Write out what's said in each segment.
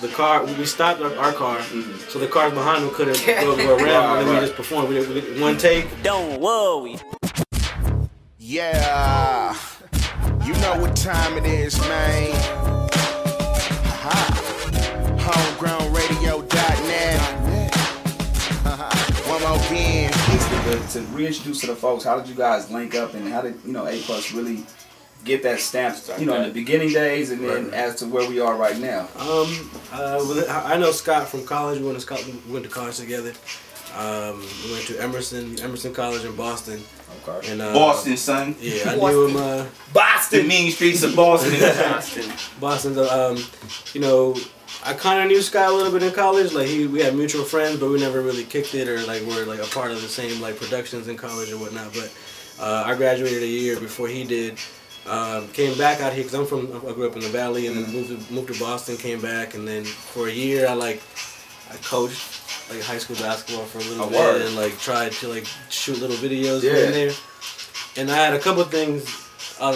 the car, we stopped our car, so the cars behind him couldn't go around, and then we just performed. We did one take. Don't worry. Yeah, you know what time it is, man. Homegrownradio.net. One more again. To reintroduce to the folks, how did you guys link up, and how did A+ really get that stamp, in the beginning days, and then as to where we are right now? I know Scott from college. We went to college together. We went to Emerson College in Boston. Okay. And, Boston, son. Yeah, I knew him. Boston, mean streets of Boston. Boston. I kind of knew Scott a little bit in college. Like we had mutual friends, but we never really kicked it or like were like a part of the same like productions in college or whatnot. But I graduated a year before he did. Came back out here because I grew up in the Valley, and then moved to Boston. Came back, and then for a year I coached like high school basketball for a little bit, and like tried to like shoot little videos here and there. And I had a couple of things on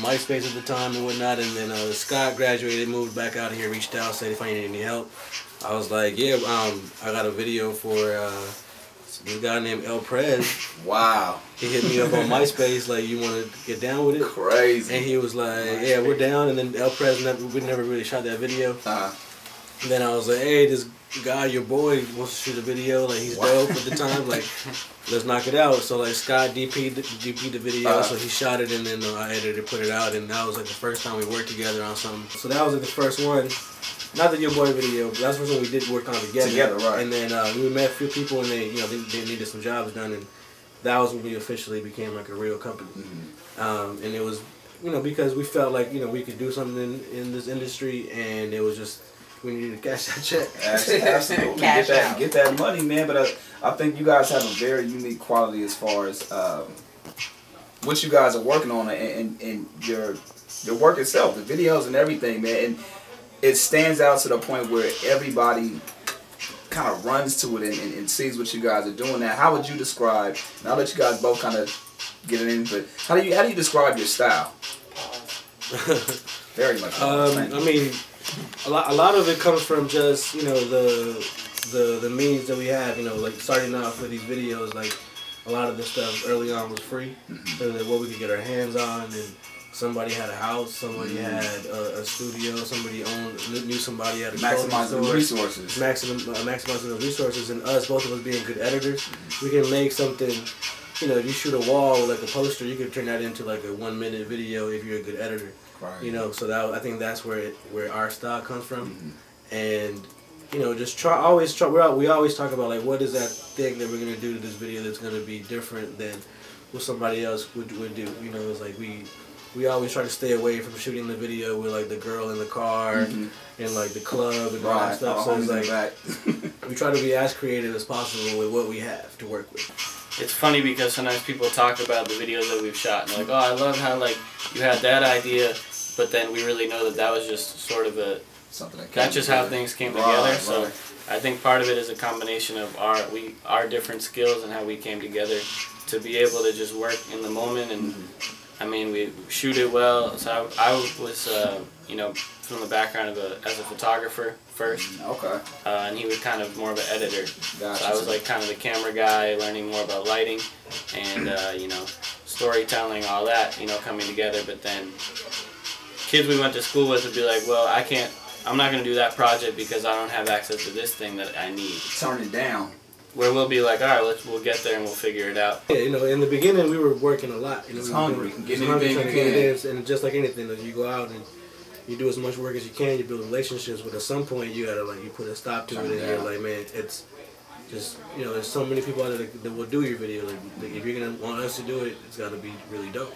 MySpace at the time and whatnot, and then Scott graduated, moved back out here, reached out, said if I needed any help. I was like, yeah, I got a video for this guy named El Prez. Wow. He hit me up on MySpace, like, you want to get down with it? Crazy. And he was like, yeah, we're down. And then El Prez, we never really shot that video. And then I was like, hey, this guy, your boy, wants to shoot a video. Like, he's dope at the time. Like, let's knock it out. So, like, Scott DP'd the video. So he shot it, and then I edited it, put it out. And that was, like, the first time we worked together on something. So that was, like, the first one. Not the Your Boy video, but that's the first one we did work on together. Right. And then we met a few people, and they needed some jobs done. And that was when we officially became, like, a real company. And it was, because we felt like, we could do something in this industry, and it was just, we needed to cash that check. Absolutely. Get that money, man. But I think you guys have a very unique quality as far as what you guys are working on, and your work itself, the videos and everything, man. And it stands out to the point where everybody kind of runs to it and sees what you guys are doing. Now, how would you describe, and I'll let you guys both kind of get it in, but how do you describe your style? Very much. I mean, a lot of it comes from just, the means that we have, like starting off with these videos, like a lot of the stuff early on was free, so that what we could get our hands on, and somebody had a house, somebody had a studio, somebody knew somebody had a maximizing the resources. Maximizing those resources, and both of us being good editors, we can make something. If you shoot a wall with like a poster, you can turn that into like a 1-minute video if you're a good editor. Right. So that I think that's where our style comes from, and just always try. We always talk about like what is that thing that we're gonna do to this video that's gonna be different than what somebody else would do. It's like we always try to stay away from shooting the video with like the girl in the car and like the club and all that stuff. So it's like we try to be as creative as possible with what we have to work with. It's funny because sometimes people talk about the videos that we've shot and they're like, oh, I love how like you had that idea, but then we really know that was just sort of that's just how things came together. So I think part of it is a combination of our different skills and how we came together to be able to just work in the moment. And I mean, we shoot it well. So I was, from the background as a photographer first. Okay. And he was kind of more of an editor. Gotcha. So I was like kind of the camera guy, learning more about lighting and, storytelling, all that, coming together. But then kids we went to school with would be like, well, I'm not going to do that project because I don't have access to this thing that I need. Turn it down. Where we'll be like, all right, we'll get there and we'll figure it out. Yeah, in the beginning we were working a lot. It's hungry. Get anything you can. And just like anything, you go out and you do as much work as you can. You build relationships, but at some point you gotta you put a stop to it, and you're like, man, it's just there's so many people out there that will do your video. Like if you're gonna want us to do it, it's gotta be really dope.